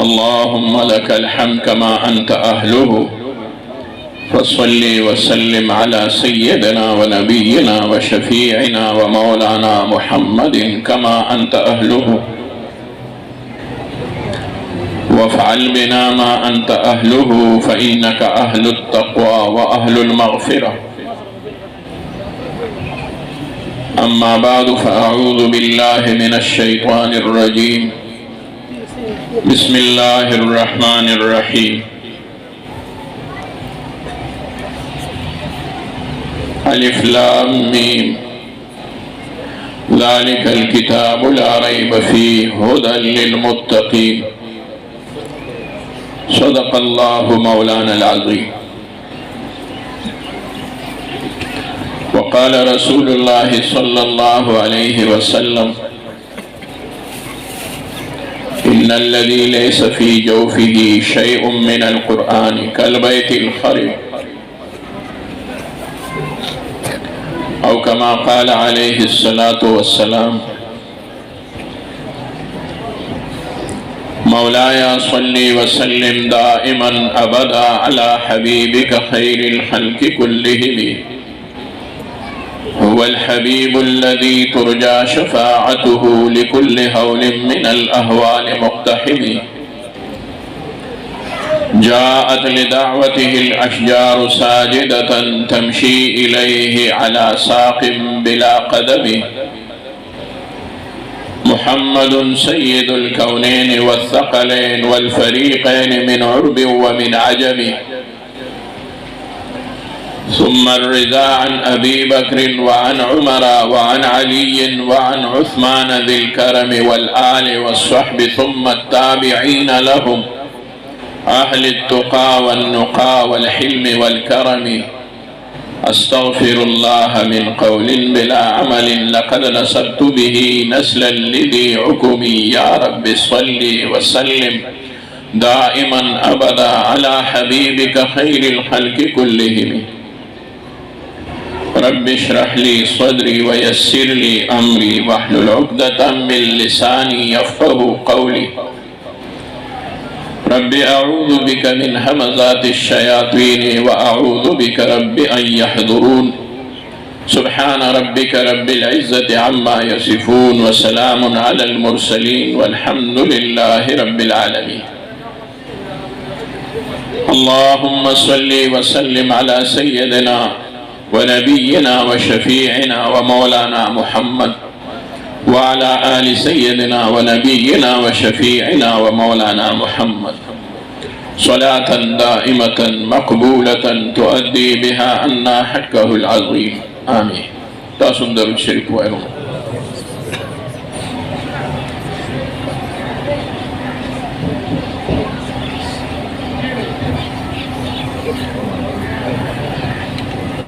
اللهم لك الحمد كما أنت أهله، فصل وسلم على سيدنا ونبينا وشفيعنا ومولانا محمد كما أنت أهله، وافعل بنا ما أنت أهله، فإنك أهل التقوى وأهل المغفرة. أما بعد، فأعوذ بالله من الشيطان الرجيم. بسم الله الرحمن الرحيم. ألف لام ميم، ذلك الكتاب لا ريب فيه هدى للمتقين. صدق الله مولانا العظيم. وقال رسول الله صلى الله عليه وسلم: إن الذي ليس في جوفه شيء من القرآن كالبيت الخرب، أو كما قال عليه الصلاة والسلام. مولاي صل وسلم دائما أبدا على حبيبك خير الخلق كلهم، هو الحبيب الذي ترجى شفاعته لكل هول من الأهوال مقتحم. جاءت لدعوته الأشجار ساجدة تمشي إليه على ساق بلا قدم. محمد سيد الكونين والثقلين والفريقين من عرب ومن عجم. ثم الرضا عن أبي بكر وعن عمر وعن علي وعن عثمان ذي الكرم والآل والصحب، ثم التابعين لهم أهل التقى والنقى والحلم والكرم. أستغفر الله من قول بلا عمل، لقد نسبت به نسلا لذي عكمي. يا رب صل وسلم دائما أبدا على حبيبك خير الخلق كلهم. رب اشرح لي صدري ويسر لي أمري، واحلل عقدة من لساني يفقه قولي. رب أعوذ بك من همزات الشياطين، وأعوذ بك رب أن يحضرون. سبحان ربك رب العزة عما يصفون، وسلام على المرسلين، والحمد لله رب العالمين. اللهم صل وسلم على سيدنا ونبينا وشفيعنا ومولانا محمد، وعلى آل سيدنا ونبينا وشفيعنا ومولانا محمد، صلاة دائمة مقبولة تؤدي بها عنا حقه العظيم. آمين. تاسم درود شريف وإرم.